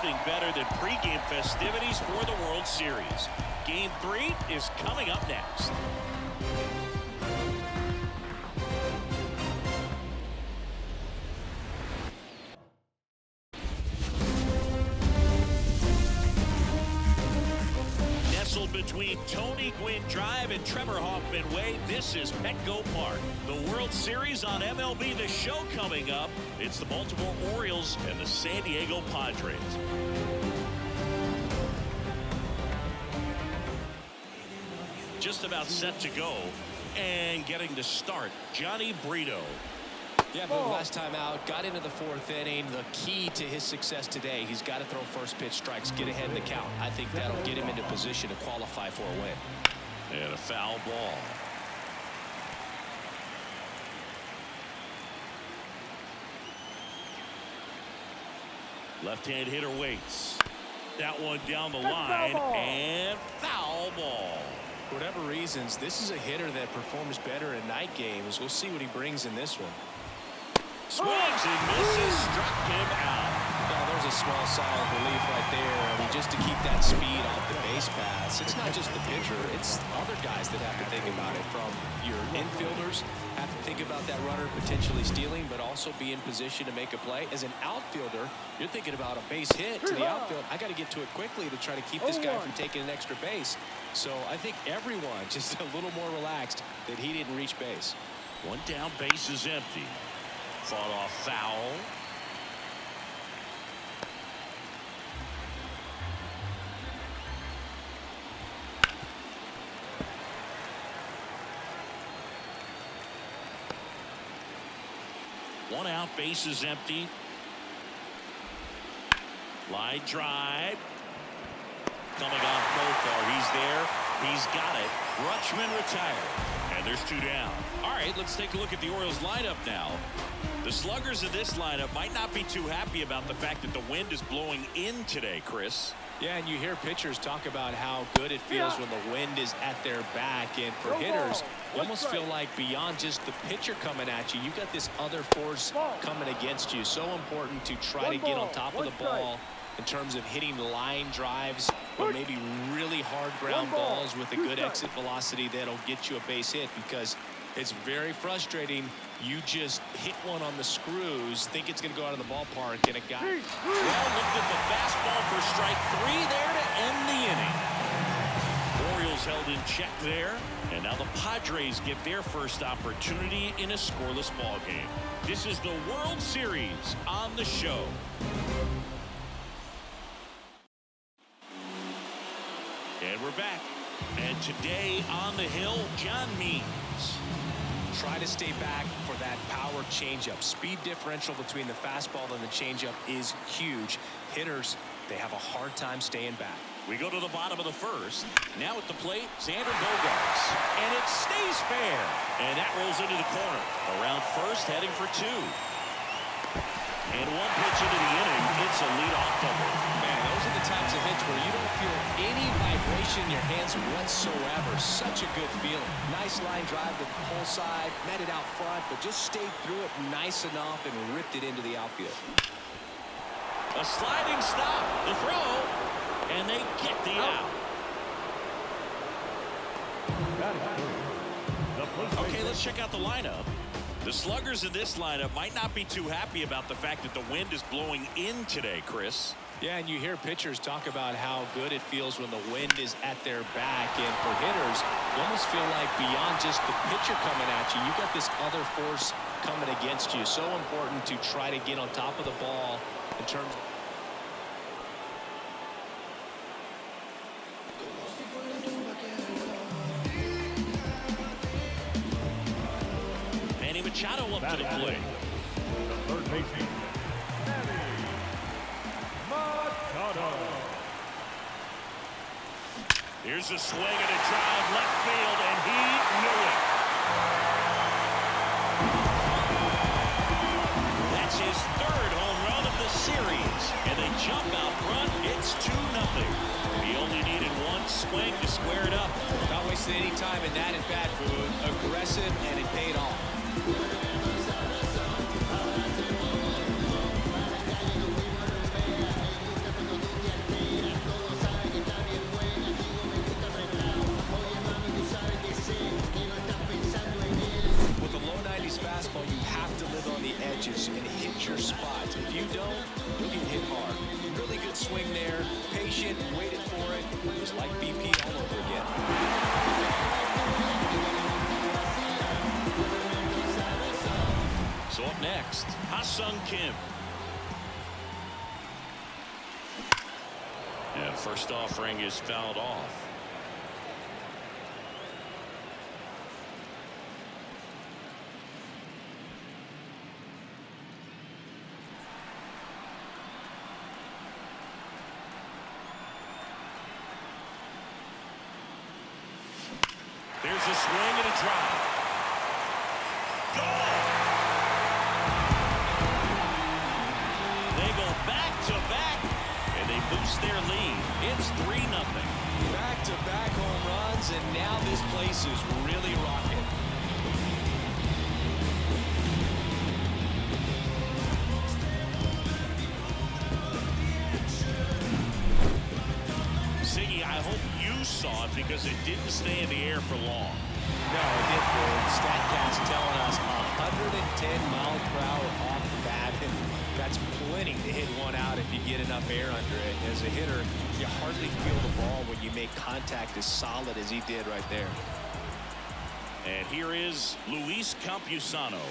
nothing better than pregame festivities for the World Series. Game 3 is coming up next. Nestled between Tony Gwynn Drive and Trevor Hoffman Way, this is Petco Park. The World Series on MLB The Show coming up. It's the Baltimore Orioles and the San Diego Padres. Just about set to go and getting to start, Johnny Brito. Yeah, but last time out, got into the 4th inning. The key to his success today, he's got to throw first pitch strikes, get ahead in the count. I think that'll get him into position to qualify for a win. And a foul ball. Left-hand hitter waits. That one down the line, and foul ball. For whatever reasons, this is a hitter that performs better in night games. We'll see what he brings in this one. Swings and misses, struck him out. Now, there's a small sigh of relief right there. I mean, just to keep that speed off the base paths. It's not just the pitcher, it's other guys that have to think about it. From your infielders, have to think about that runner potentially stealing, but also be in position to make a play. As an outfielder, you're thinking about a base hit to the outfield. I got to get to it quickly to try to keep this guy from taking an extra base. So I think everyone just a little more relaxed that he didn't reach base. One down, base is empty. Fought off foul. One out, base is empty. Line drive. Coming off Profar. He's there. He's got it. Rutschman retired. And there's 2 down. All right, let's take a look at the Orioles lineup now. The sluggers in this lineup might not be too happy about the fact that the wind is blowing in today, Chris. Yeah, and you hear pitchers talk about how good it feels when the wind is at their back. And for hitters, you almost feel like beyond just the pitcher coming at you, you got this other force coming against you. So important to try to get on top of the ball in terms of hitting line drives or maybe really hard ground balls with a good exit velocity that'll get you a base hit, because it's very frustrating. You just hit one on the screws, think it's going to go out of the ballpark, and a guy well looked at the fastball for strike 3 there to end the inning. Orioles held in check there, and now the Padres get their first opportunity in a scoreless ball game. This is the World Series on the show. And we're back. And today on the hill, John Means. Try to stay back for that power changeup. Speed differential between the fastball and the changeup is huge. Hitters, they have a hard time staying back. We go to the bottom of the 1st. Now at the plate, Xander Bogaerts. And it stays fair. And that rolls into the corner. Around first, heading for 2. And one pitch into the inning. It's a leadoff double. Man, those are the types of hits where you don't feel any vibration in your hands whatsoever. Such a good feeling. Nice line drive to the pull side, met it out front, but just stayed through it nice enough and ripped it into the outfield. A sliding stop, the throw, and they get the out. Okay, let's check out the lineup. The sluggers in this lineup might not be too happy about the fact that the wind is blowing in today, Chris. Yeah, and you hear pitchers talk about how good it feels when the wind is at their back. And for hitters, you almost feel like beyond just the pitcher coming at you, you got this other force coming against you. So important to try to get on top of the ball in terms of Machado up to the plate. The third baseman, Machado. Here's a swing and a drive left field, and he knew it. That's his 3rd home run of the series, and they jump out front. It's 2-0. He only needed one swing to square it up. Not wasting any time in that at-bat, Boone. Aggressive, and it paid off. pitches and hit your spots. If you don't, you'll get hit hard. Really good swing there. Patient, waited for it. It was like BP all over again. So up next, Ha-Sung Kim. And first offering is fouled off. There's a swing and a drive. Gone! They go back-to-back, and they boost their lead. It's 3-0. Back-to-back home runs, and now this place is really rocking. Siggy, I hope you saw it because it didn't stay in the air for long. No, it didn't. The StatCast telling us 110 miles per hour off the bat, and that's plenty to hit one out if you get enough air under it. As a hitter, you hardly feel the ball when you make contact as solid as he did right there. And here is Luis Campusano.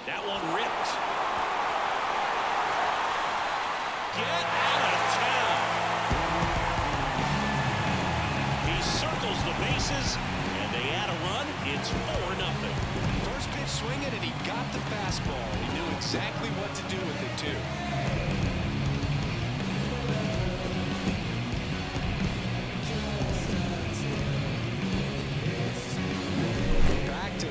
That one ripped. Get out of town. He circles the bases, and they add a run. It's 4-0. First pitch swinging, and he got the fastball. He knew exactly what to do with it, too.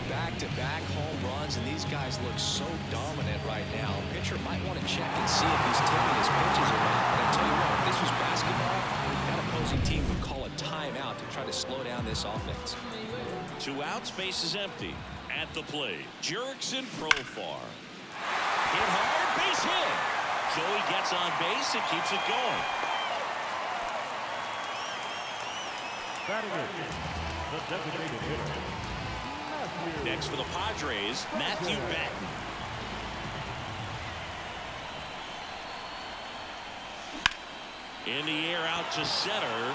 Back-to-back home runs, and these guys look so dominant right now. Pitcher might want to check and see if he's tipping his pitches or not. But I tell you what, if this was basketball, that opposing team would call a timeout to try to slow down this offense. 2 outs, base is empty. At the plate, Jurickson Profar. Hit hard, base hit. Joey gets on base and keeps it going. Batting in, the designated hitter. Next for the Padres, Matthew Batten. In the air out to center.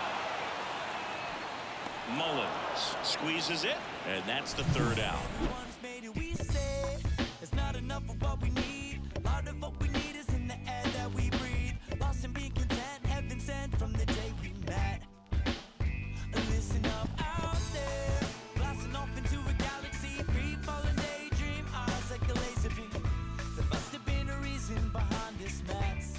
Mullins squeezes it, and that's the 3rd out. It's not enough of what we need. A lot of what we need is in the air that we breathe. Lost and being content, heaven sent from the day we met. Listen up out there, blasting off into a galaxy, free falling daydream, eyes like a laser beam. There must have been a reason behind this mess.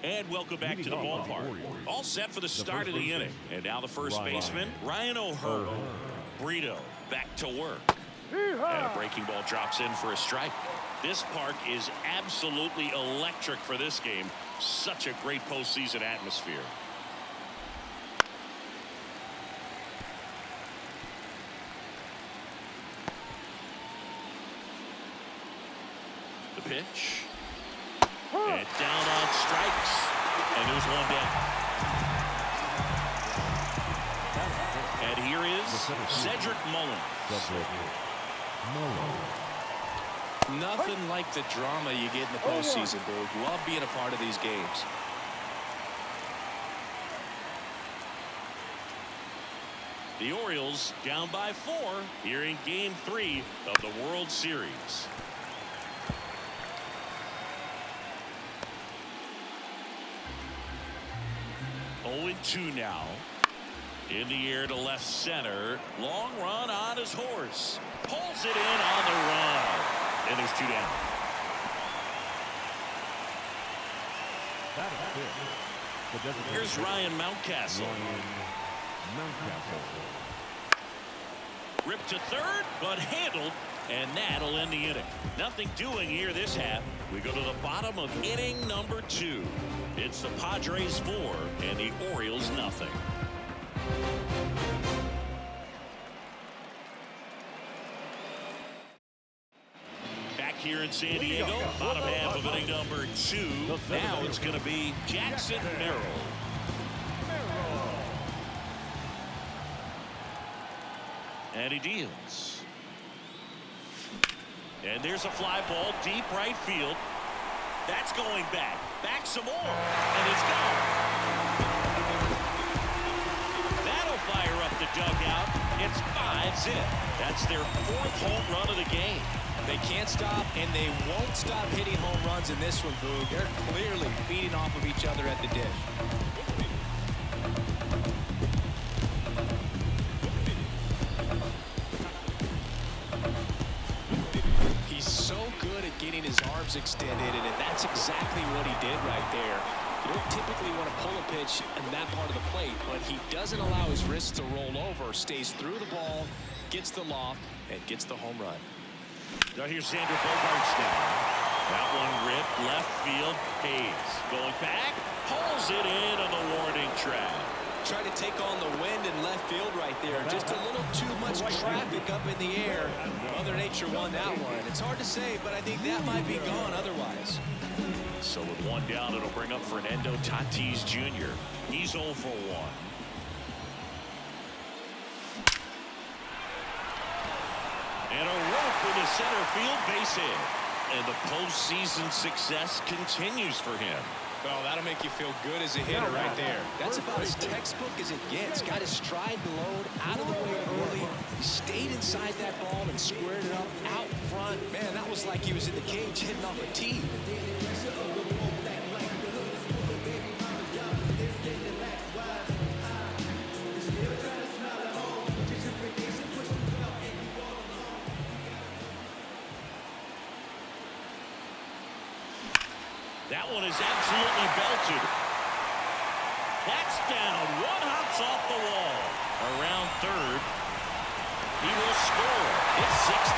And welcome back to the ballpark. All set for the start of the inning. And now the first baseman, Ryan O'Hearn. Brito back to work. And a breaking ball drops in for a strike. This park is absolutely electric for this game. Such a great postseason atmosphere. The pitch. And down on strikes. And there's one down. And here is Cedric Mullins. Nothing like the drama you get in the postseason, Boog. Love being a part of these games. The Orioles down by 4 here in Game 3 of the World Series. Oh, 2 now. In the air to left center. Long run on his horse. Pulls it in on the run. And there's 2 down. Here's Ryan Mountcastle. Ripped to third, but handled, and that'll end the inning. Nothing doing here this half. We go to the bottom of inning number 2. It's the Padres 4 and the Orioles nothing. Back here in San Diego, bottom half of inning number 2. Now it's going to be Jackson Merrill. And he deals. And there's a fly ball deep right field. That's going back. Back some more. And it's gone. That'll fire up the dugout. It's 5-zip. That's their 4th home run of the game. They can't stop, and they won't stop hitting home runs in this one, Boog. They're clearly feeding off of each other at the dish. He's so good at getting his arms extended, and that's exactly what he did right there. You don't typically want to pull a pitch in that part of the plate, but he doesn't allow his wrists to roll over, stays through the ball, gets the loft, and gets the home run. Now here's Xander Bogaerts now. That one ripped left field. Hayes going back, pulls it in on the warning track. Trying to take on the wind in left field right there. Just a little too much traffic up in the air. Mother Nature won that one. It's hard to say, but I think that might be gone otherwise. So with one down, it'll bring up Fernando Tatis Jr. He's 0 for 1. And a rope into center field, base hit. And the postseason success continues for him. Well, that'll make you feel good as a hitter right there. That's about as textbook as it gets. Got his stride load out of the way early. He stayed inside that ball and squared it up out front. Man, that was like he was in the cage hitting off a tee. That one is absolutely belted. That's down. One hops off the wall. Around third. He will score. It's 6-0.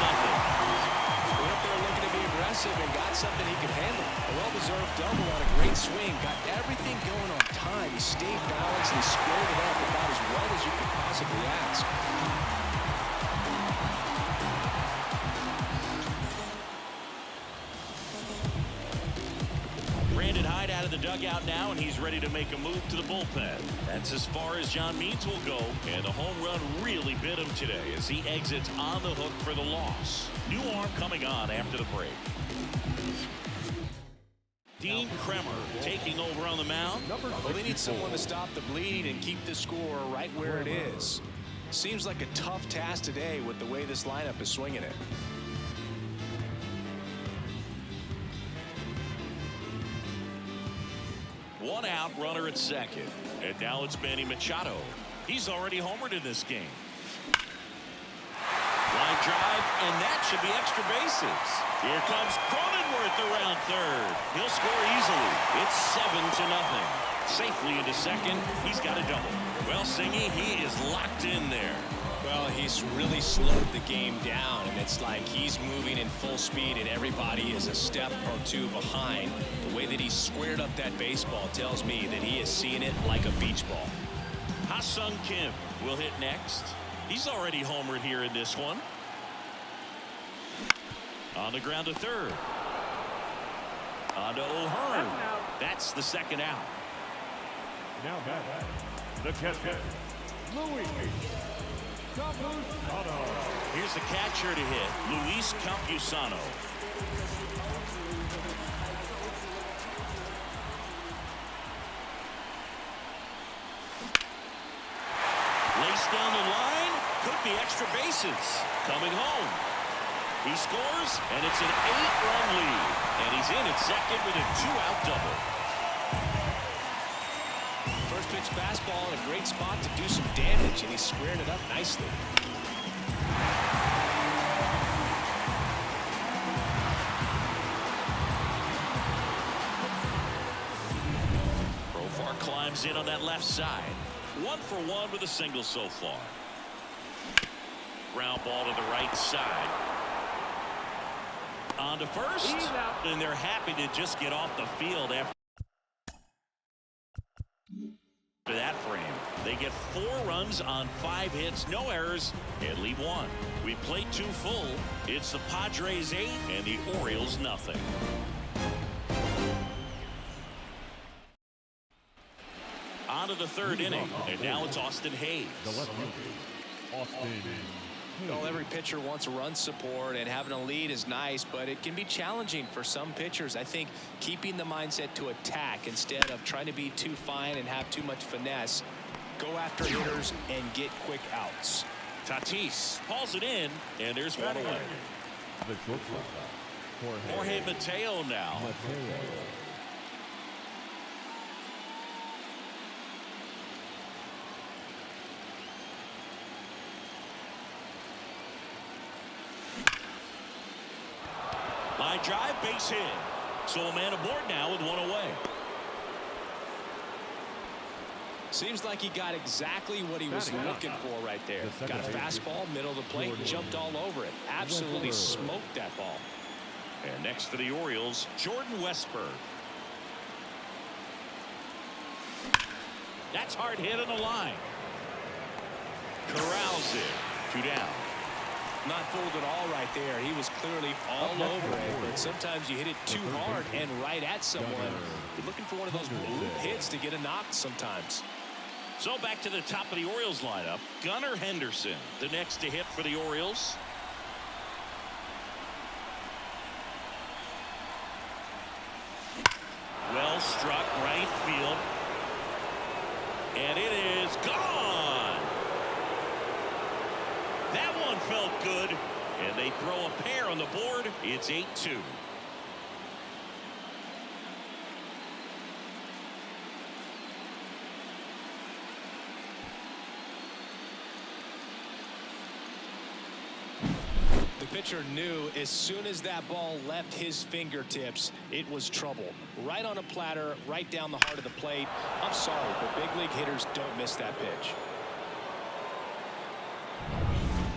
Went up there looking to be aggressive and got something he could handle. A well-deserved double on a great swing. Got everything going on time. He stayed balanced and he squared it up about as well as you could possibly ask. Out of the dugout now, and he's ready to make a move to the bullpen. That's as far as John Means will go, and the home run really bit him today as he exits on the hook for the loss. New arm coming on after the break. Dean Kremer taking over on the mound. Well, they need someone to stop the bleeding and keep the score right where it is. Seems like a tough task today with the way this lineup is swinging it. One out, runner at second. And now it's Manny Machado. He's already homered in this game. Line drive, and that should be extra bases. Here comes Cronenworth around third. He'll score easily. It's 7-0. Safely into second. He's got a double. Well, Singy, he is locked in there. Well, he's really slowed the game down, and it's like he's moving in full speed, and everybody is a step or two behind. The way that he squared up that baseball tells me that he is seeing it like a beach ball. Ha-Sung Kim will hit next. He's already homered here in this one. On the ground to third. On to O'Hearn. That's the second out. Now back. The catcher, Luis Campusano. Here's the catcher to hit, Luis Campusano. Laced down the line, could be extra bases. Coming home. He scores, and it's an 8-run lead. And he's in at second with a 2-out double. First pitch fastball in a great spot to do some damage, and he squared it up nicely. Profar climbs in on that left side. 1 for 1 with a single so far. Ground ball to the right side. On to first, and they're happy to just get off the field after that frame. They get 4 runs on 5 hits, no errors, and leave 1. We played 2 full. It's the Padres 8 and the Orioles nothing. On to the 3rd inning, and now it's Austin Hayes. The left fielder, Austin Well, every pitcher wants run support, and having a lead is nice, but it can be challenging for some pitchers. I think keeping the mindset to attack instead of trying to be too fine and have too much finesse. Go after hitters and get quick outs. Tatis hauls it in, and there's one away. The shortstop, Jorge Mateo now. Line drive, base hit. So a man aboard now with one away. Seems like he got exactly what he was looking for right there. Got a fastball, middle of the plate, jumped all over it. Absolutely smoked that ball. And next for the Orioles, Jordan Westburg. That's hard hit on the line. Corrals it. 2 down. Not fooled at all right there. He was clearly all over it, but sometimes you hit it too hard and right at someone. You're looking for one of those bloop hits to get a knock sometimes. So back to the top of the Orioles lineup. Gunnar Henderson, the next to hit for the Orioles. Well struck right field. And it is gone. That one felt good. And they throw a pair on the board. It's 8-2. The pitcher knew as soon as that ball left his fingertips, it was trouble. Right on a platter, right down the heart of the plate. I'm sorry, but big league hitters don't miss that pitch.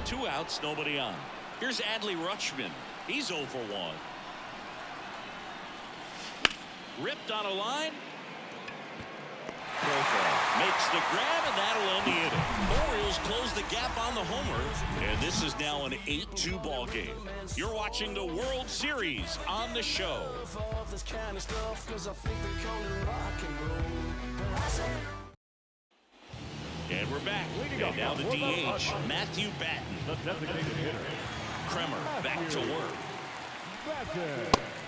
2 outs, nobody on. Here's Adley Rutschman. He's 0 for 1. Ripped on a line. Profile makes the grab, and that'll end the inning. Orioles close the gap on the homer, and this is now an 8-2 ball game. You're watching the World Series on the show. And we're back. And now the DH, Matthew Batten. the designated hitter. Kremer back to work.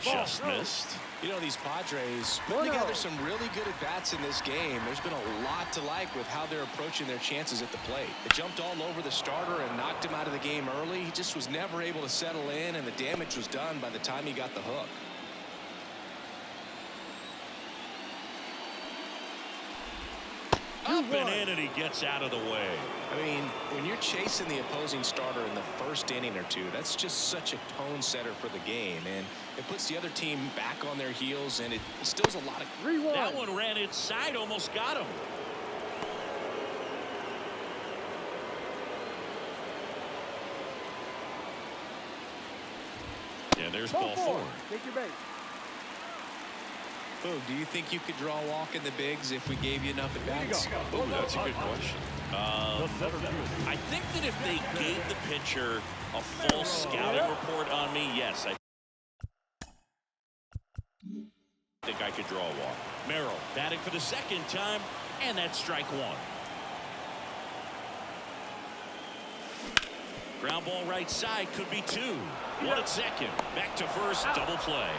Just missed. You know, these Padres put together some really good at-bats in this game. There's been a lot to like with how they're approaching their chances at the plate. They jumped all over the starter and knocked him out of the game early. He just was never able to settle in, and the damage was done by the time he got the hook. Up and in, and he gets out of the way. I mean, when you're chasing the opposing starter in the first inning or two, that's just such a tone setter for the game, and it puts the other team back on their heels, and it instills a lot of... That one ran inside, almost got him. And there's ball 4. Take your bait. Boog, do you think you could draw a walk in the bigs if we gave you enough at-bats? Oh, that's a good question. I think that if they gave the pitcher a full scouting report on me, yes, I think I could draw a walk. Merrill batting for the second time, and that's strike 1. Ground ball right side, could be 2. 1 at second. Back to first, double play.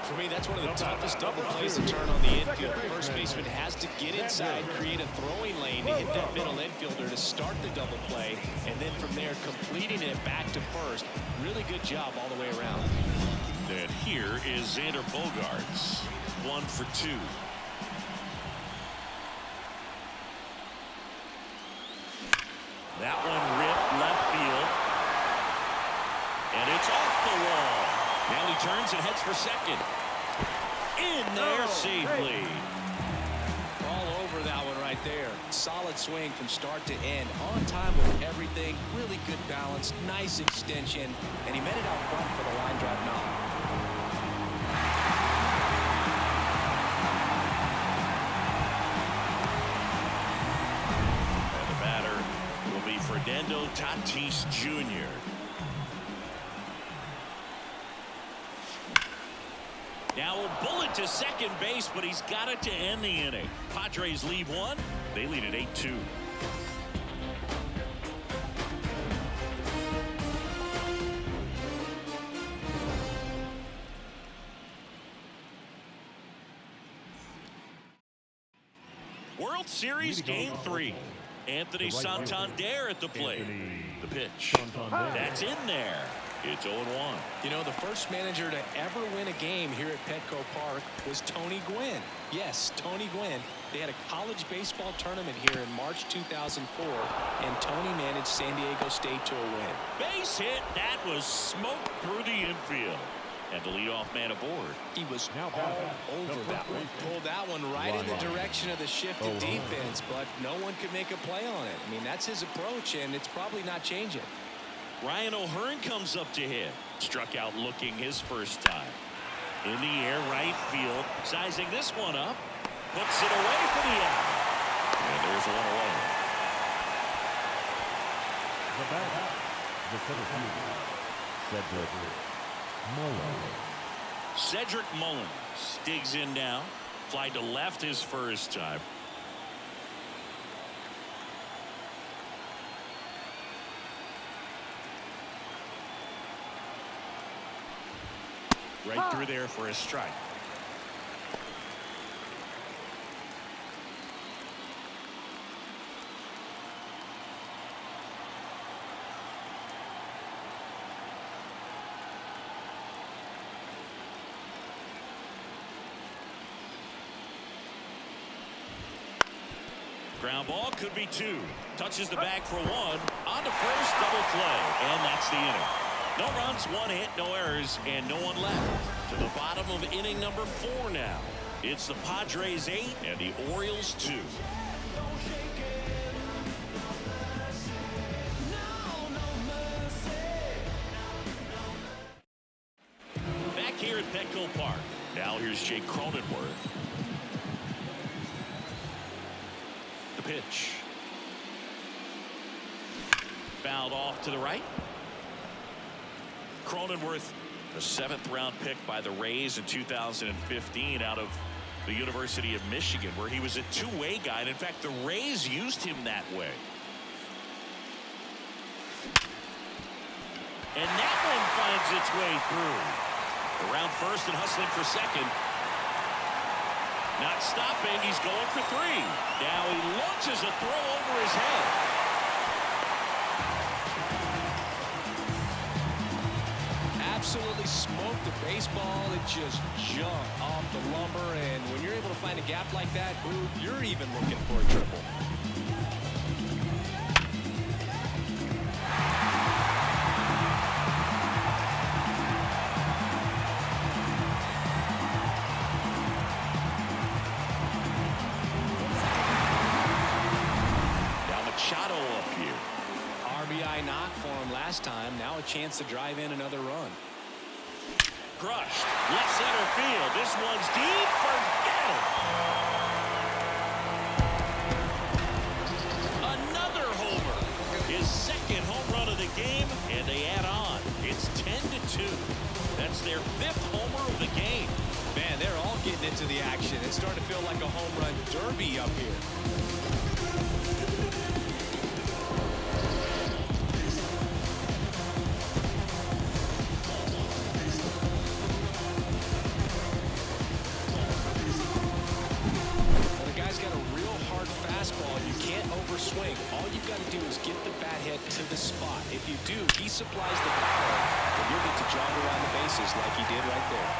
For me, that's one of the toughest double plays to turn on the infield. The first baseman has to get inside, create a throwing lane to hit that middle infielder to start the double play, and then from there completing it back to first. Really good job all the way around. And here is Xander Bogaerts. 1 for 2. That one ripped left field. And it's off the wall. Now he turns and heads for second. In there safely. All over that one right there. Solid swing from start to end. On time with everything. Really good balance. Nice extension. And he met it out front for the line drive knock. And the batter will be Fernando Tatis Jr. Now a bullet to second base, but he's got it to end the inning. Padres lead 1. They lead at 8-2. World Series Game 3. Anthony Santander at the plate. The pitch. That's in there. It's 0-1. You know, the first manager to ever win a game here at Petco Park was Tony Gwynn. Yes, Tony Gwynn. They had a college baseball tournament here in March 2004, and Tony managed San Diego State to a win. Base hit. That was smoked through the infield. And the leadoff man aboard. He was all over that one. Pulled that one right in the direction of the shifted defense, but no one could make a play on it. I mean, that's his approach, and it's probably not changing. Ryan O'Hearn comes up to hit. Struck out looking his first time. In the air, right field. Sizing this one up. Puts it away for the out. And there's one away. The batter, the center fielder, Cedric Mullins digs in now. Fly to left his first time. Right through there for a strike. Ground ball could be 2. Touches the bag for 1. On to first, double play. And that's the inning. No runs, 1 hit, no errors, and no one left. To the bottom of inning number 4 now. It's the Padres 8 and the Orioles 2. Back here at Petco Park. Now here's Jake Cronenworth. The pitch. Fouled off to the right. Cronenworth, a 7th-round pick by the Rays in 2015 out of the University of Michigan, where he was a two-way guy. And in fact, the Rays used him that way. And that one finds its way through. Around first and hustling for second. Not stopping. He's going for 3. Now he launches a throw over his head. Absolutely smoked the baseball. It just jumped off the lumber, and when you're able to find a gap like that, you're even looking for a triple. Now Machado up here. RBI knock for him last time. Now a chance to drive in another run. Crushed. Left center field. This one's deep. Forget it. Another homer. His 2nd home run of the game, and they add on. It's 10-2. That's their 5th homer of the game. Man, they're all getting into the action. It's starting to feel like a home run derby up here. Swing. All you've got to do is get the bat head to the spot. If you do, he supplies the power, and you'll get to jog around the bases like he did right there.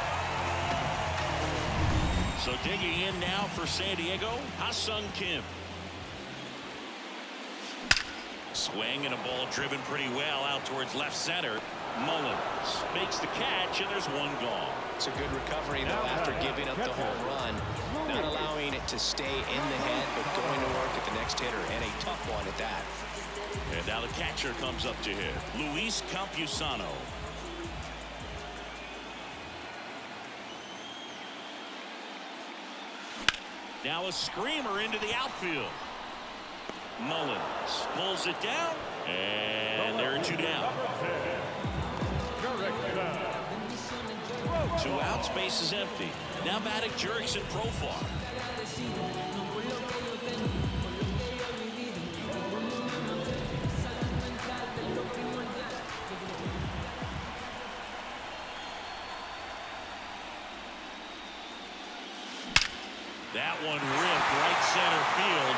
So digging in now for San Diego, Ha-Sung Kim. Swing and a ball driven pretty well out towards left center. Mullins makes the catch, and there's one gone. It's a good recovery, though, after giving up the home run. Not allowing it to stay in the head, but going to work at the next hitter, and a tough one at that. And now the catcher comes up to hit. Luis Campusano. Now a screamer into the outfield. Mullins pulls it down, and there are 2 down. 2 outs, base is empty. Now batting Jurickson Profar. That one ripped right center field.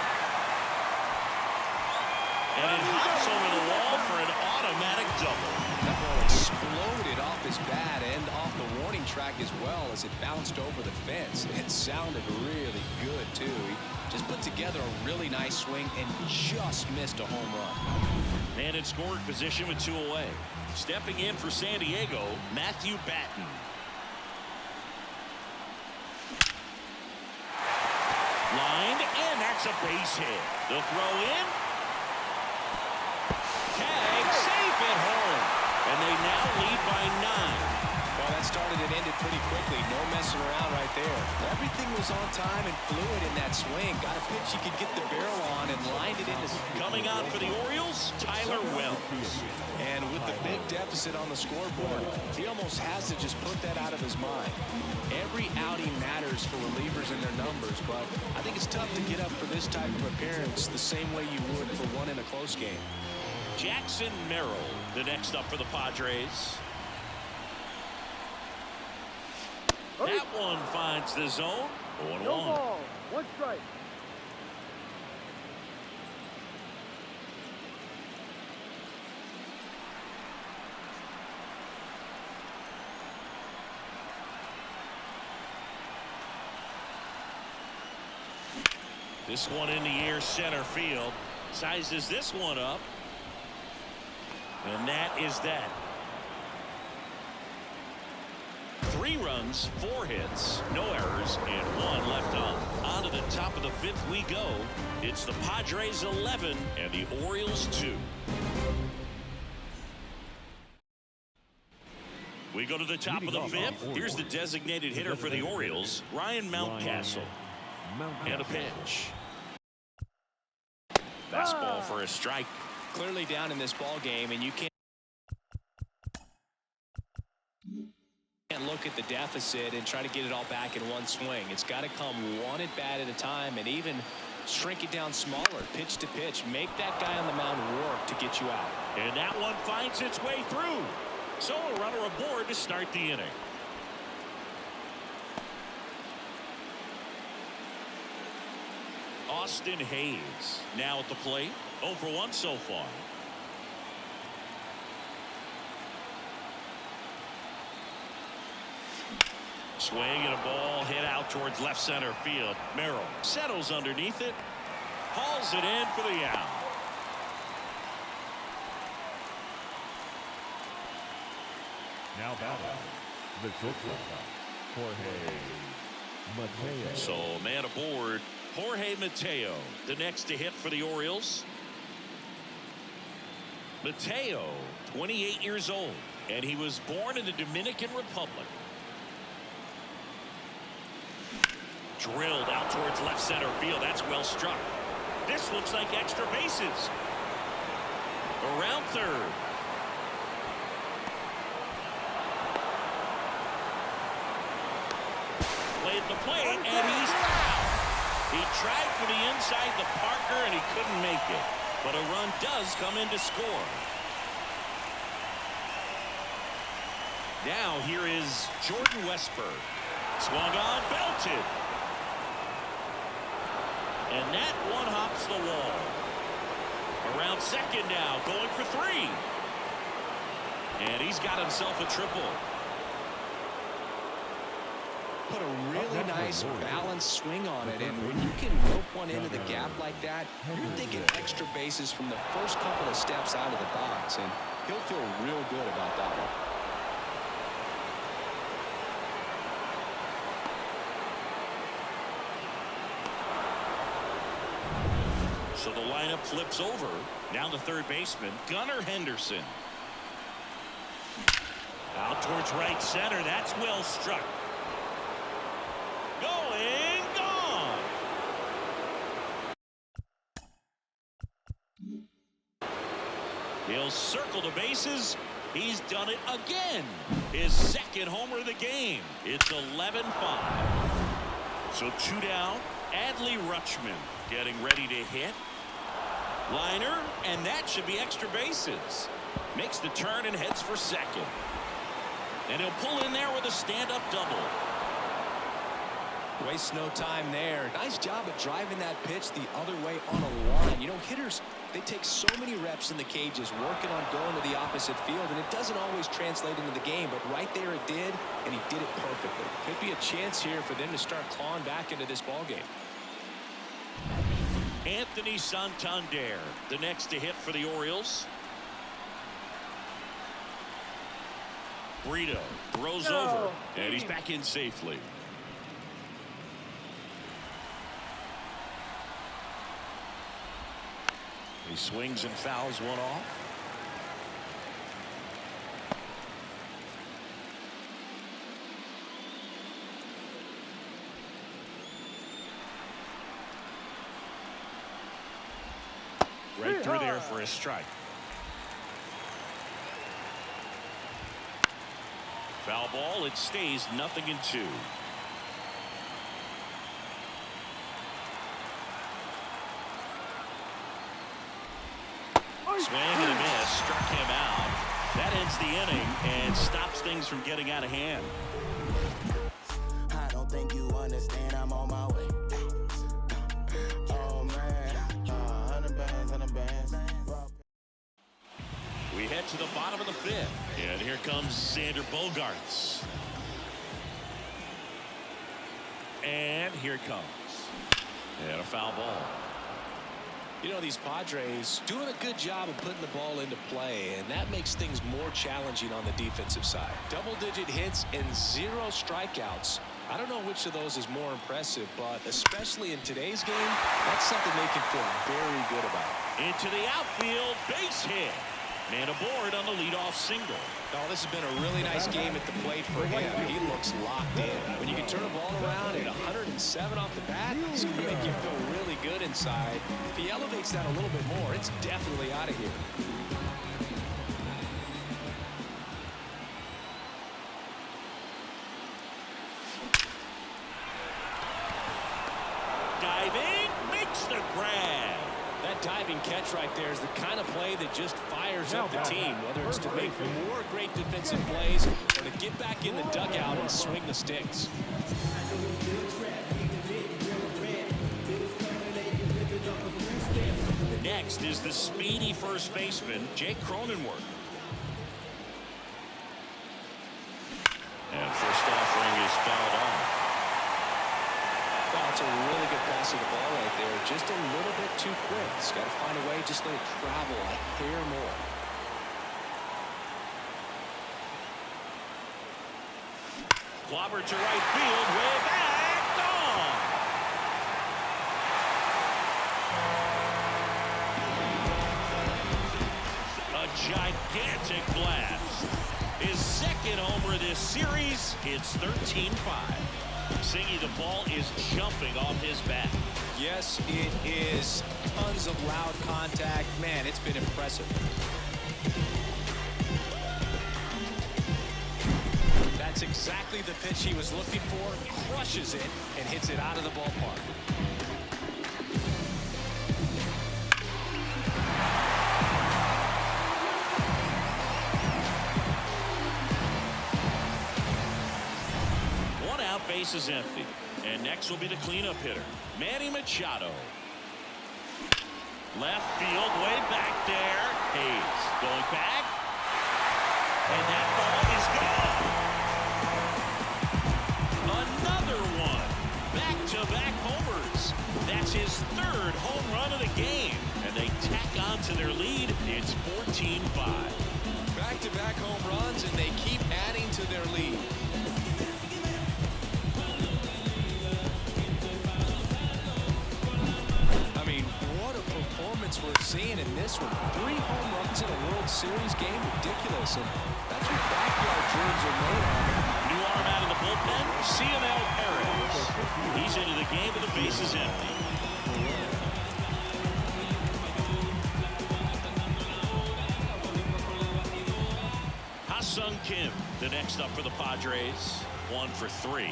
And it hops over the wall for an automatic double. That ball exploded off his bat and off the warning track as well as it bounced over the fence. It sounded really good, too. He just put together a really nice swing and just missed a home run. And in scoring position with 2 away. Stepping in for San Diego, Matthew Batten. Lined, and that's a base hit. The throw in. Tag, safe at home. And they now lead by 9. Well, that started and ended pretty quickly. No messing around right there. Everything was on time and fluid in that swing. Got a pitch he could get the barrel on and lined it into. Coming on for the Orioles, Tyler Wells. And with the big deficit on the scoreboard, he almost has to just put that out of his mind. Every outing matters for relievers and their numbers, but I think it's tough to get up for this type of appearance the same way you would for one in a close game. Jackson Merrill, the next up for the Padres. That one finds the zone. 0-1. No ball. 1 strike. This one in the air, center field. Sizes this one up. And that is that. 3 runs, 4 hits, no errors, and 1 left on. On to the top of the 5th we go. It's the Padres 11 and the Orioles 2. We go to the top of the 5th. Here's the designated hitter for the Orioles, Ryan Mountcastle. And a pitch. Fastball for a strike. Clearly down in this ball game, and you can't look at the deficit and try to get it all back in one swing. It's got to come one at bat at a time, and even shrink it down smaller, pitch to pitch. Make that guy on the mound work to get you out. And that one finds its way through. So a runner aboard to start the inning. Austin Hayes now at the plate. 0 for 1 so far. Swing and a ball hit out towards left center field. Merrill settles underneath it. Hauls it in for the out. Now batting, the shortstop, Jorge Mateo. So man aboard, Jorge Mateo, the next to hit for the Orioles. Mateo, 28 years old, and he was born in the Dominican Republic. Drilled out towards left center field. That's well struck. This looks like extra bases. Around third. Played the plate, and he's out. He tried for the inside the Parker, and he couldn't make it. But a run does come in to score. Now here is Jordan Westburg. Swung on, belted. And that one hops the wall. Around second now, going for 3. And he's got himself a triple. Put a really nice balanced swing on it, and when you can rope one into the gap like that, you're thinking extra bases from the first couple of steps out of the box, and he'll feel real good about that one. So the lineup flips over. Now the third baseman, Gunnar Henderson. Out towards right center. That's well struck. Going, gone. He'll circle the bases. He's done it again. His second homer of the game. It's 11-5. So 2 down. Adley Rutschman getting ready to hit. Liner, and that should be extra bases. Makes the turn and heads for second. And he'll pull in there with a stand-up double. Wastes no time there. Nice job of driving that pitch the other way on a line. You know, hitters, they take so many reps in the cages working on going to the opposite field, and it doesn't always translate into the game, but right there it did, and he did it perfectly. Could be a chance here for them to start clawing back into this ball game. Anthony Santander, the next to hit for the Orioles. Brito throws over, and he's back in safely. He swings and fouls one off. Right through there for a strike. Foul ball. It stays 0-2. Swing and a miss, struck him out. That ends the inning and stops things from getting out of hand. I don't think you understand, I'm on my way. Oh man, 100 bands. We head to the bottom of the fifth, and here comes Xander Bogaerts. And here it comes. And a foul ball. You know, these Padres doing a good job of putting the ball into play, and that makes things more challenging on the defensive side. Double-digit hits and 0 strikeouts. I don't know which of those is more impressive, but especially in today's game, that's something they can feel very good about. Into the outfield, base hit. Man aboard on the leadoff single. Oh, this has been a really nice game at the plate for him. He looks locked in. When you can turn a ball around at 107 off the bat, it's going to make you feel really good inside. If he elevates that a little bit more, it's definitely out of here. Diving, makes the grab. That diving catch right there is the kind of play that just fires up the team, whether it's to make more great defensive plays or to get back in the dugout and swing the sticks. Next is the speedy first baseman, Jake Cronenworth. And first offering is fouled off. That's a really good pass of the ball right there. Just a little bit too quick. He's got to find a way, just let it travel a hair more. Clobber to right field, way back, gone. A gigantic blast. His second homer this series. It's 13-5. Singy, the ball is jumping off his bat. Yes, it is. Tons of loud contact. Man, it's been impressive. That's exactly the pitch he was looking for. Crushes it and hits it out of the ballpark. One out, base is empty. And next will be the cleanup hitter, Manny Machado. Left field, way back there. Hayes going back. And that ball is gone. Another one. Back-to-back homers. That's his third home run of the game. And they tack on to their lead. It's 14-5. Back-to-back home runs, and they keep adding to their lead. We're seeing in this one. 3 home runs in a World Series game. Ridiculous. And that's what backyard dreams are made of. New arm out of the bullpen, CML Padres. He's into the game with the bases empty. Ha-Sung Kim, the next up for the Padres. 1 for 3.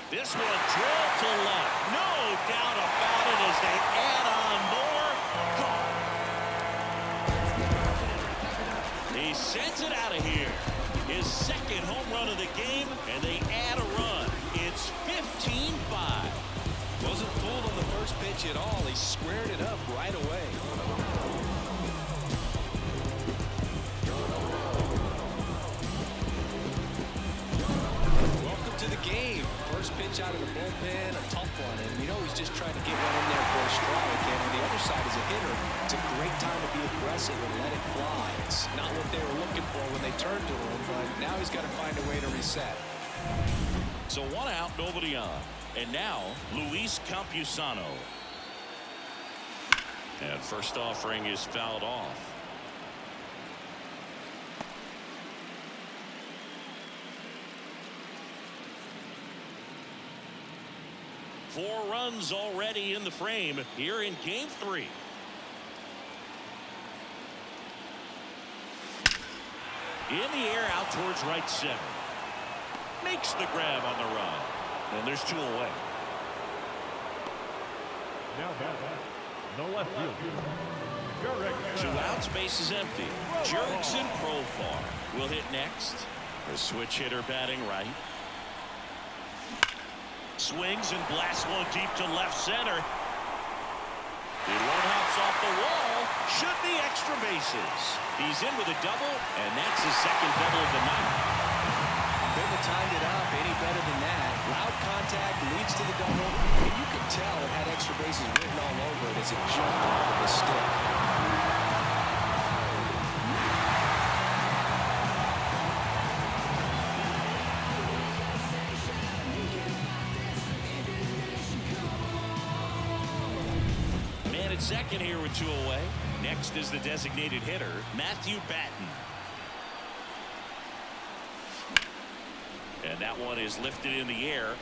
This one drilled to left. No doubt about it as they add on more. He sends it out of here. His second home run of the game, and they add a run. It's 15-5. Wasn't fooled on the first pitch at all. He squared it up right away. Welcome to the game. First pitch out of the bullpen, a tough one. And you know he's just trying to get one in there for a strike. And on the other side as a hitter, it's a great time to be aggressive and let it fly. It's not what they were looking for when they turned to him, but now he's got to find a way to reset. So 1 out, nobody on. And now, Luis Campusano. And first offering is fouled off. Four runs already in the frame here in Game 3. In the air out towards right center. Makes the grab on the run. And there's 2 away. Now back. No left field. 2 outs, base is empty. Jurickson Profar will hit next. The switch hitter batting right. Swings and blasts one deep to left center. It one hops off the wall. Should be extra bases. He's in with a double, and that's his second double of the night. Couldn't have timed it up any better than that. Loud contact leads to the double, and you could tell it had extra bases written all over it as it jumped off of the stick. Man at second here with 2 away. Next is the designated hitter, Matthew Batten. And that one is lifted in the air.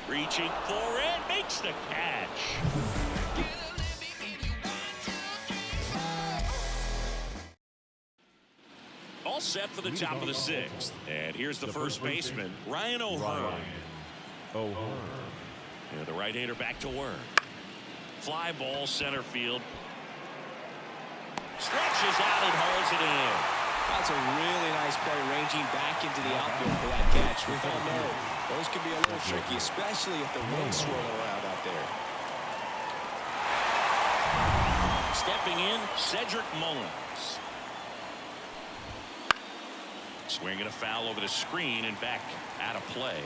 Reaching for it. Makes the catch. All set for the top of the 6th. And here's the first baseman, Ryan O'Hearn. And the right-hander back to work. Fly ball center field. Stretches out and hauls it in. That's a really nice play, ranging back into the outfield for that catch. We all know those can be a little tricky, especially if the wind's swirling around out there. Stepping in, Cedric Mullins. Swinging a foul over the screen and back out of play.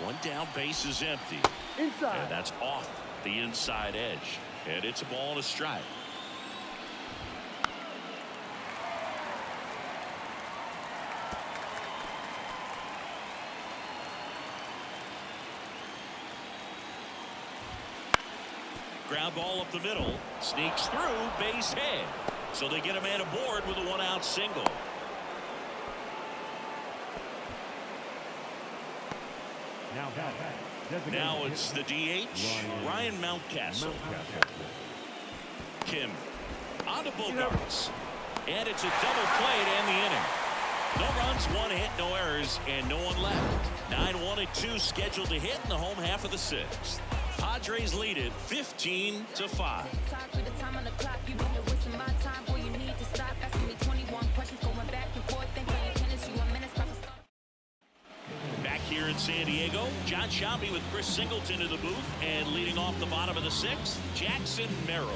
One down, base is empty. Inside. And that's off the inside edge. And it's a ball and a strike. Ground ball up the middle. Sneaks through, base hit. So they get a man aboard with a 1-out single. Now it's the DH, Ryan Mountcastle. Kim on to Bogarts. And it's a double play to end the inning. No runs, 1 hit, no errors, and no one left. 9-1-2 scheduled to hit in the home half of the 6th. Padres lead it 15-5. Back here in San Diego, John Sciambi with Chris Singleton in the booth, and leading off the bottom of the 6th, Jackson Merrill.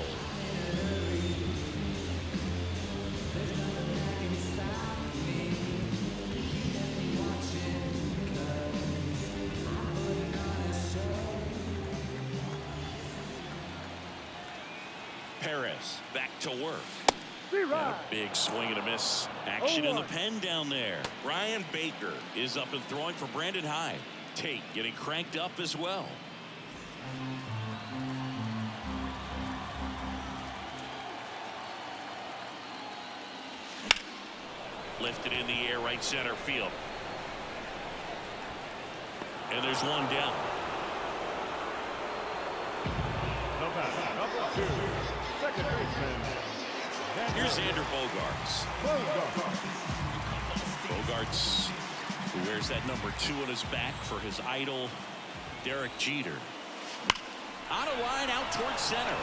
Perez back to work. And a big swing and a miss. Action in the pen down there. Ryan Baker is up and throwing for Brandon Hyde. Tate getting cranked up as well. Lifted in the air, right center field. And there's one down. Number 2, second baseman. Here's Xander Bogarts. Bogarts, who wears that number 2 on his back for his idol, Derek Jeter. Out of line, out towards center.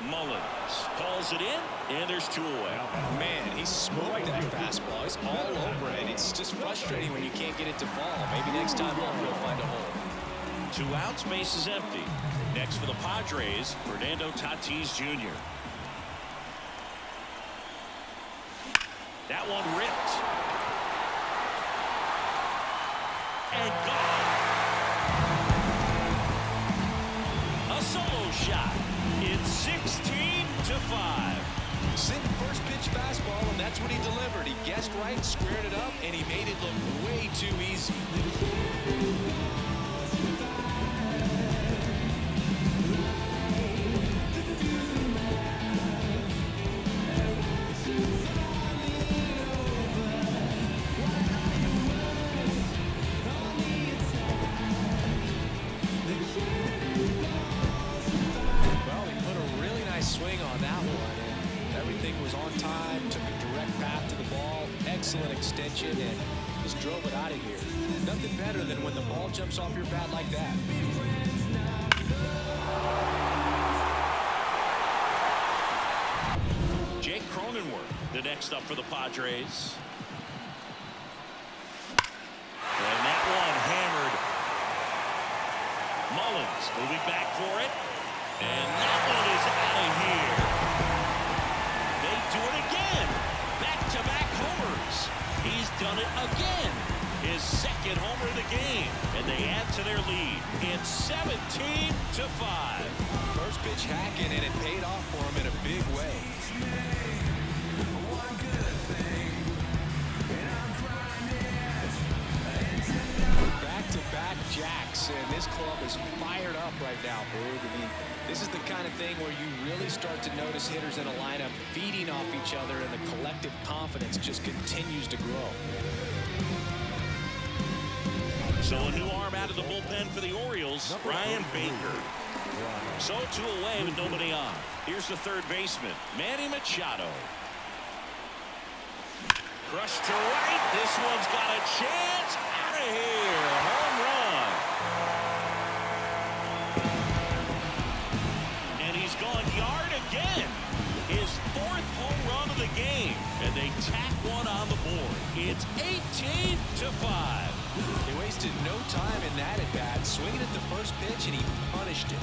Mullins calls it in, and there's 2 away. Man, he smoked that fastball. He's all over it. It's just frustrating when you can't get it to fall. Maybe next time up he'll find a hole. 2 outs, base is empty. Next for the Padres, Fernando Tatis Jr. That one ripped. And gone. A solo shot. It's 16-5. Sitting first pitch fastball, and that's what he delivered. He guessed right, squared it up, and he made it look way too easy. Excellent extension and just drove it out of here. Nothing better than when the ball jumps off your bat like that. Jake Cronenworth, the next up for the Padres. And that one hammered. Mullins moving back for it. And that one is out of here. They do it again. Back-to-back homers. He's done it again. His second homer of the game. And they add to their lead. It's 17-5. First pitch hacking, and it paid off for him in a big way. Back-to-back jacks, and this club is fired up right now, Boog. I mean, this is the kind of thing where you really start to notice hitters in a lineup feeding off each other, and the collective confidence just continues to grow. So a new arm out of the bullpen for the Orioles, Ryan Baker. So 2 away with nobody on. Here's the third baseman, Manny Machado. Crushed to right. This one's got a chance. Out of here. Home run. And he's gone yard again. His 4th home run of the game. And they tack one on the board. It's 18-5. They wasted no time in that at bat, swinging at the first pitch, and he punished it.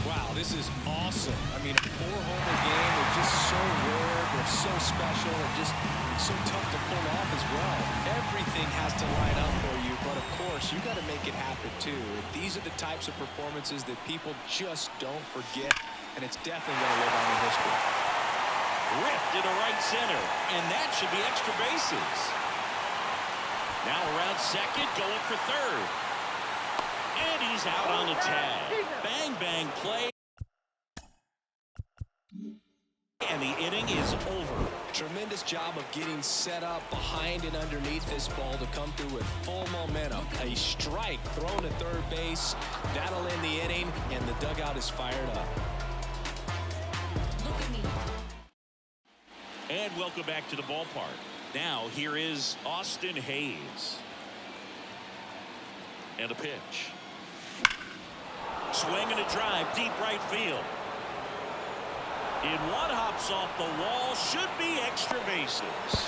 Wow, this is awesome. I mean, a 4-homer game is just so rare, they're so special, and just so tough to pull off as well. Everything has to line up for you, but of course, you got to make it happen too. And these are the types of performances that people just don't forget, and it's definitely going to live on in history. Ripped into right center, and that should be extra bases. Now around second, going for third. And he's out on the tag. Bang, bang play. And the inning is over. Tremendous job of getting set up behind and underneath this ball to come through with full momentum. A strike thrown to third base. That'll end the inning, and the dugout is fired up. Look at me. And welcome back to the ballpark. Now here is Austin Hayes. And a pitch. Swing and a drive, deep right field. One hops off the wall, should be extra bases.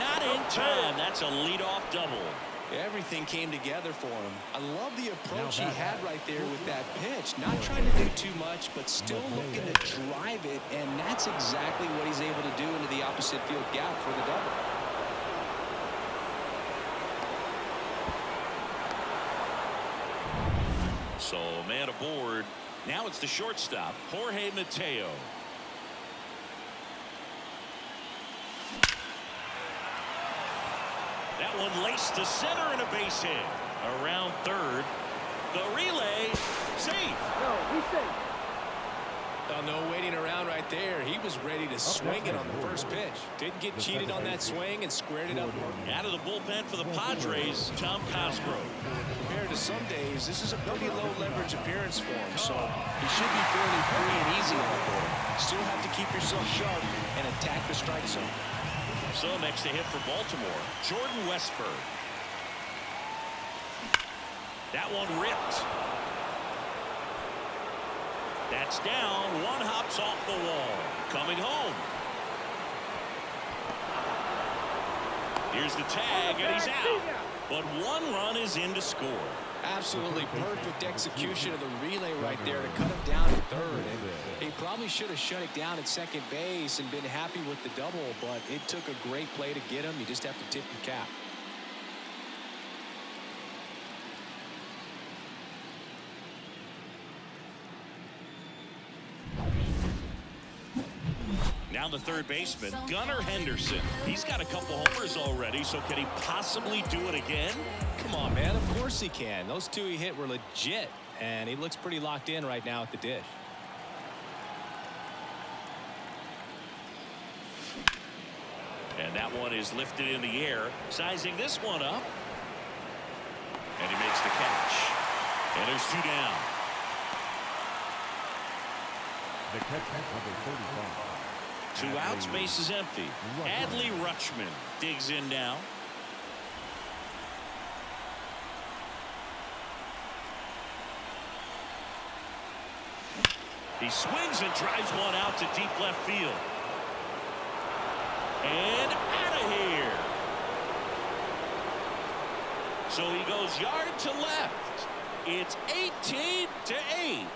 Not in time. That's a leadoff double. Everything came together for him. I love the approach he had right there with that pitch. Not trying to do too much, but still looking to drive it, and that's exactly what he's able to do into the opposite field gap for the double. So man aboard. Now it's the shortstop, Jorge Mateo. That one laced to center and a base hit. Around third. The relay, safe. No, he's safe. Oh, no waiting around right there. He was ready to swing it on the first pitch. Didn't get cheated on that swing and squared it up. Out of the bullpen for the Padres, Tom Cosgrove. Compared to some days, this is a pretty low leverage appearance for him, so he should be fairly free and easy on the board. Still have to keep yourself sharp. and attack the strike zone. So next to hit for Baltimore, Jordan Westburg. That one ripped. That's down. One hops off the wall. Coming home. Here's the tag, and he's out. But one run is in to score. Absolutely perfect execution of the relay right there to cut him down at third. And he probably should have shut it down at second base and been happy with the double, but it took a great play to get him. You just have to tip your cap. Now the third baseman, Gunnar Henderson. He's got a couple homers already, so can he possibly do it again? Come on, man. Of course he can. Those two he hit were legit, and he looks pretty locked in right now at the dish. And that one is lifted in the air, sizing this one up. And he makes the catch. And there's two down. The catch number 35. 2 outs, base is empty. Adley Rutschman digs in now. He swings and drives one out to deep left field. And out of here. So he goes yard to left. It's 18-8.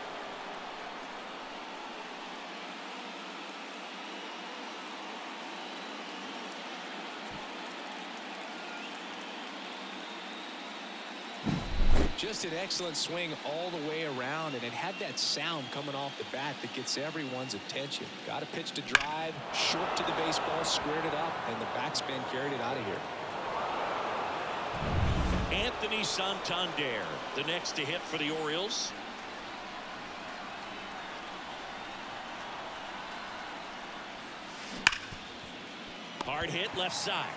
Just an excellent swing all the way around, and it had that sound coming off the bat that gets everyone's attention. Got a pitch to drive, short to the baseball, squared it up, and the backspin carried it out of here. Anthony Santander, the next to hit for the Orioles. Hard hit left side.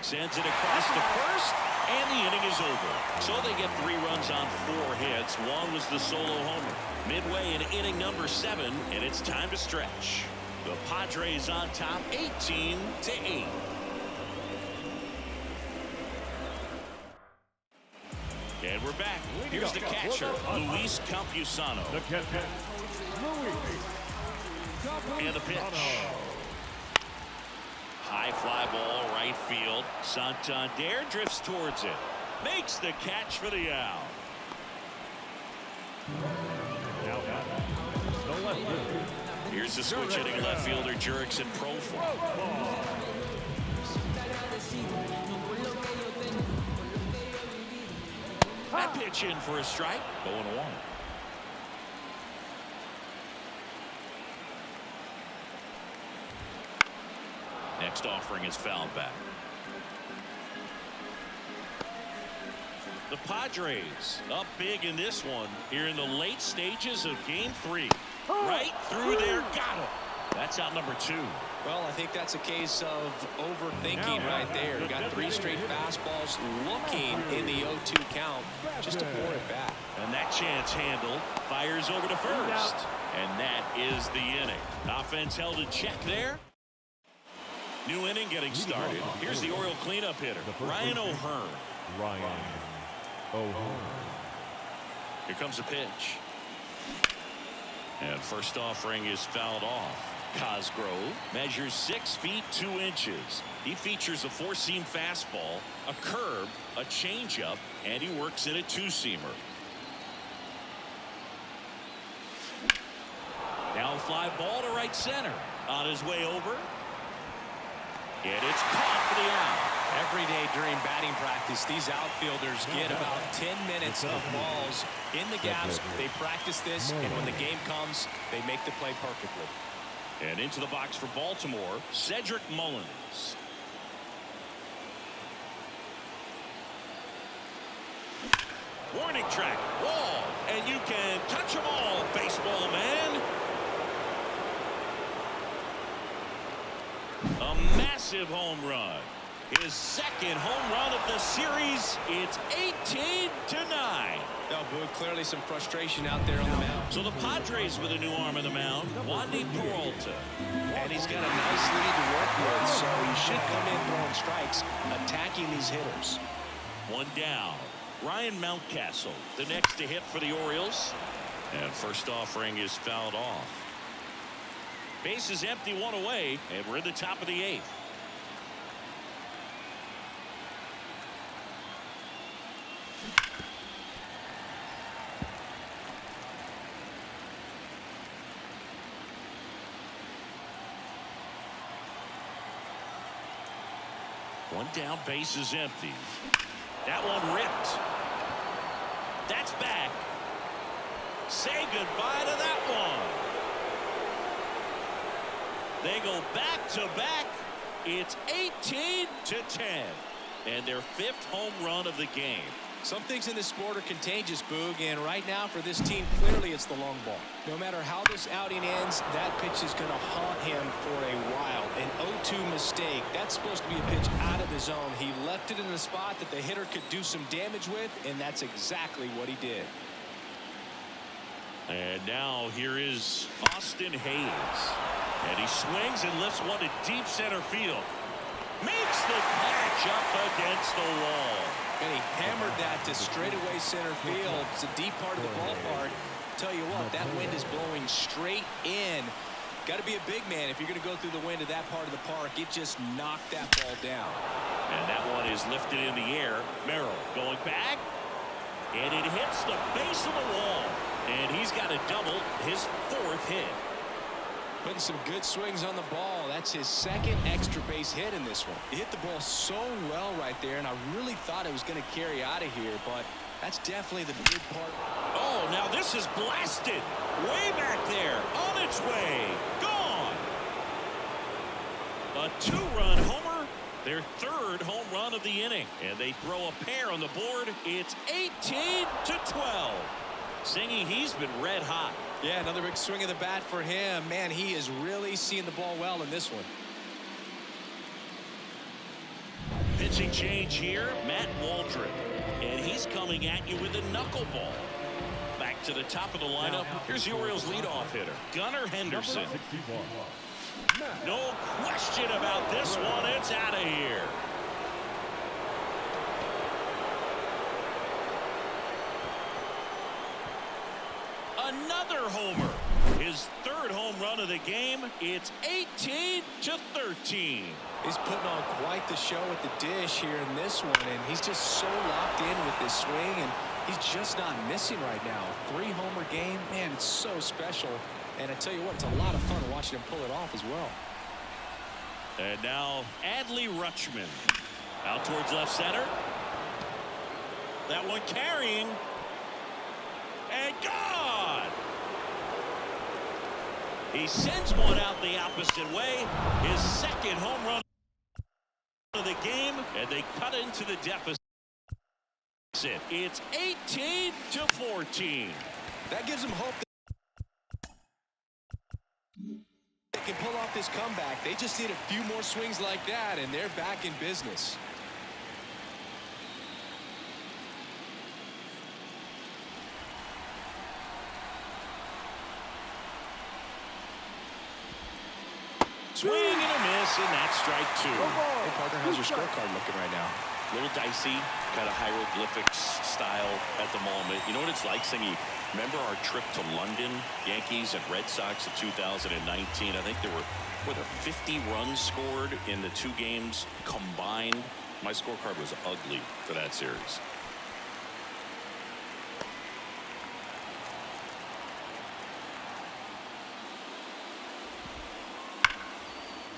Sends it across to first, and the inning is over. So they get 3 runs on 4 hits. One was the solo homer. Midway in inning number 7, and it's time to stretch. The Padres on top, 18-8. And we're back. Here's the catcher, Luis Campusano. The catcher, Luis. And the pitch. High fly ball, right field. Santander drifts towards it. Makes the catch for the out. Now the left field. Here's the switch hitting left fielder Jurickson Profile. That pitch in for a strike. 0-1. Next offering is fouled back. The Padres up big in this one here in the late stages of game 3. Right through there. Got him. That's out number 2. Well, I think that's a case of overthinking right there. You got 3 straight fastballs looking in the 0-2 count just to pour it back. And that chance handled. Fires over to first. And that is the inning. Offense held in check there. New inning getting started. Here's the Oriole cleanup hitter, Ryan O'Hearn. Ryan O'Hearn. Here comes a pitch. And first offering is fouled off. Cosgrove measures 6 feet 2 inches. He features a 4-seam fastball, a curve, a changeup, and he works in a 2-seamer. Now a fly ball to right center. On his way over. And it's caught for the out. Every day during batting practice, these outfielders get about 10 minutes of balls in the gaps. They practice this, and when the game comes, they make the play perfectly. And into the box for Baltimore, Cedric Mullins. Warning track, wall, and you can touch them all, baseball man. A massive home run. His second home run of the series. It's 18-9. Now, Boog, clearly some frustration out there on the mound. So the Padres with a new arm on the mound, Wandy Peralta. And he's got a nice lead to work with, so he should come in throwing strikes, attacking these hitters. One down. Ryan Mountcastle, the next to hit for the Orioles. And first offering is fouled off. Base is empty, one away, and we're in the top of the 8th. One down, base is empty. That one ripped. That's back. Say goodbye to that one. They go back to back. It's 18-10. And their 5th home run of the game. Some things in this sport are contagious, Boog, and right now for this team, clearly it's the long ball. No matter how this outing ends, that pitch is going to haunt him for a while. An 0-2 mistake. That's supposed to be a pitch out of the zone. He left it in the spot that the hitter could do some damage with, and that's exactly what he did. And now here is Austin Hayes. And he swings and lifts one to deep center field. Makes the catch up against the wall. And he hammered that to straightaway center field. It's a deep part of the ballpark. Tell you what, that wind is blowing straight in. Got to be a big man if you're going to go through the wind of that part of the park. It just knocked that ball down. And that one is lifted in the air. Merrill going back. And it hits the base of the wall. And he's got a double, his 4th hit. Putting some good swings on the ball. That's his 2nd extra base hit in this one. He hit the ball so well right there, and I really thought it was going to carry out of here, but that's definitely the big part. Oh, now this is blasted. Way back there. On its way. Gone. A 2-run homer. Their 3rd home run of the inning. And they throw a pair on the board. It's 18-12. Singy, he's been red hot. Yeah, another big swing of the bat for him. Man, he is really seeing the ball well in this one. Pitching change here, Matt Waldrop. And he's coming at you with a knuckleball. Back to the top of the lineup. Here's the Orioles leadoff hitter, Gunnar Henderson. No question about this one. It's out of here. Another homer. His 3rd home run of the game. It's 18-13. He's putting on quite the show at the dish here in this one, and he's just so locked in with this swing, and he's just not missing right now. 3-homer game, man, it's so special. And I tell you what, it's a lot of fun watching him pull it off as well. And now Adley Rutschman out towards left center. That one carrying. And gone. He sends one out the opposite way. His 2nd home run of the game, and they cut into the deficit. It's 18-14. That gives them hope that they can pull off this comeback. They just need a few more swings like that, and they're back in business. Swing and a miss, and that's strike 2. Hey, partner, how's your scorecard looking right now? A little dicey, kind of hieroglyphics style at the moment. You know what it's like, Singy? Remember our trip to London, Yankees and Red Sox in 2019? I think there were 50 runs scored in the 2 games combined. My scorecard was ugly for that series.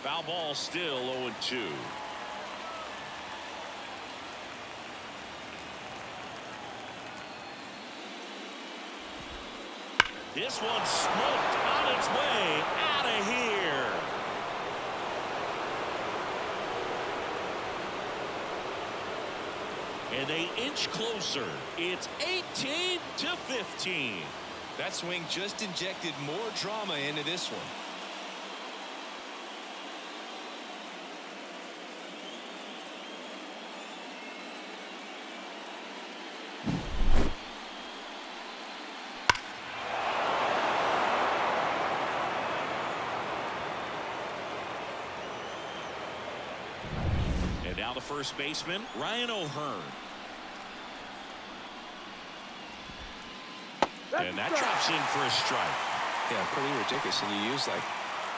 Foul ball, still 0-2. This one smoked on its way out of here. And they inch closer. It's 18-15. That swing just injected more drama into this one. And now the first baseman, Ryan O'Hearn. And that drops in for a strike. Yeah, pretty ridiculous. And you use like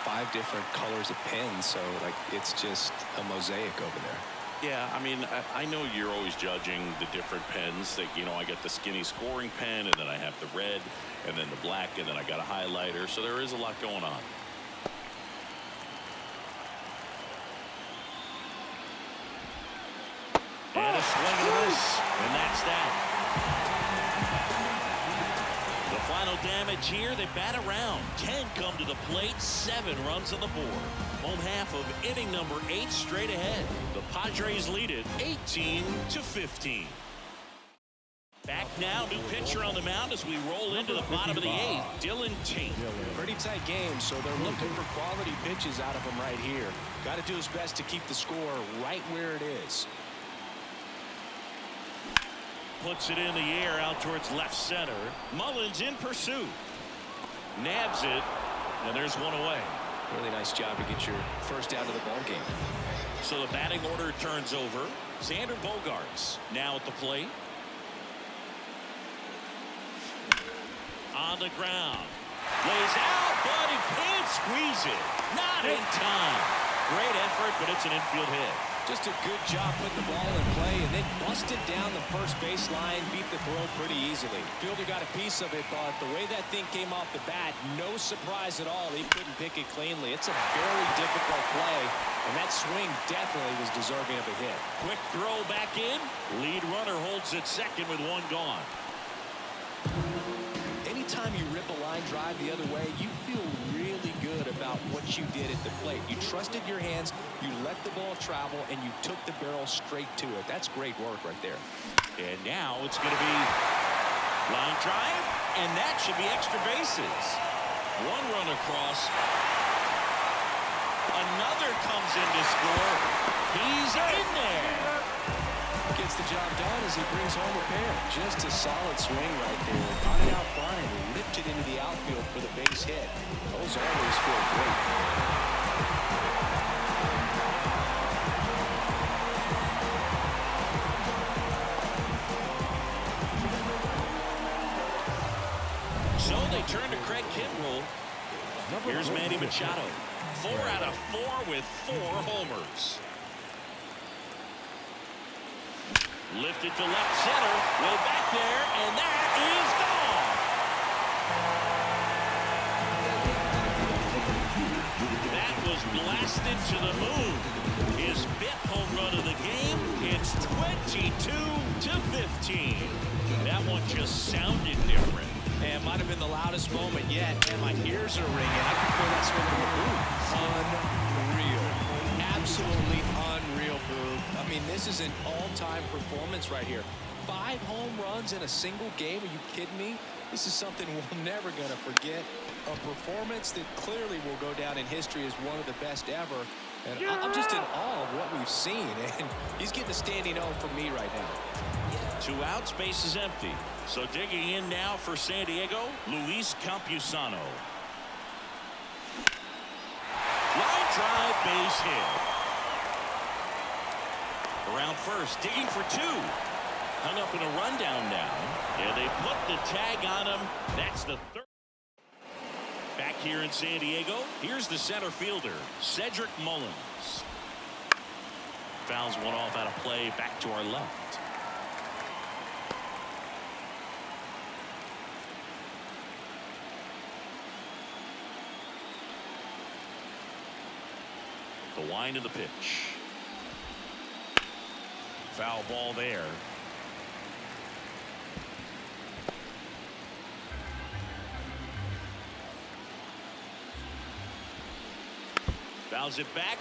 5 different colors of pens, so like it's just a mosaic over there. Yeah, I mean, I know you're always judging the different pens. That, you know, I got the skinny scoring pen, and then I have the red, and then the black, and then I got a highlighter. So there is a lot going on. And a swing and a miss, and that's that. The final damage here, they bat around. 10 come to the plate, 7 runs on the board. Home half of inning number 8 straight ahead. The Padres lead it 18-15. Back now, new pitcher on the mound as we roll into the bottom of the 8th, Dylan Tate. Pretty tight game, so they're looking for quality pitches out of him right here. Got to do his best to keep the score right where it is. Puts it in the air out towards left center. Mullins in pursuit. Nabs it, and there's one away. Really nice job to get your first out of the ball game. So the batting order turns over. Xander Bogaerts now at the plate. On the ground. Lays out, but he can't squeeze it. Not in time. Great effort, but it's an infield hit. Just a good job putting the ball in play, and then busted down the first baseline, beat the throw pretty easily. Fielder got a piece of it, but the way that thing came off the bat, no surprise at all. He couldn't pick it cleanly. It's a very difficult play, and that swing definitely was deserving of a hit. Quick throw back in. Lead runner holds at second with 1 gone. Anytime you rip a line drive the other way, you feel really good about what you did at the plate. You trusted your hands, you let the ball travel, and you took the barrel straight to it. That's great work right there. And now it's going to be line drive, and that should be extra bases. 1 run across. Another comes in to score. He's in there. Gets the job done as he brings home a pair. Just a solid swing right there. Got it out front and ripped it into the outfield for the base hit. Those always feel great. So they turn to Craig Kimbrell. Here's Manny Machado. 4 out of 4 with 4 homers. Lifted to left center, way back there, and that is gone. That was blasted to the moon. His 5th home run of the game. It's 22-15. That one just sounded different. And might have been the loudest moment yet, and my ears are ringing. I can feel that swing from the booth. Unreal. Absolutely unreal, Boo. I mean, this is an all-time performance right here. 5 home runs in a single game. Are you kidding me? This is something we're never going to forget. A performance that clearly will go down in history as one of the best ever. And I'm just in awe of what we've seen. And he's getting a standing O from me right now. 2 outs, base is empty. So digging in now for San Diego, Luis Campusano. Line drive, base hit. Around first, digging for 2. Hung up in a rundown now. And they put the tag on him. That's the 3rd. Back here in San Diego, here's the center fielder, Cedric Mullins. Fouls one off out of play, back to our left. The wind of the pitch. Foul ball there. Fouls it back.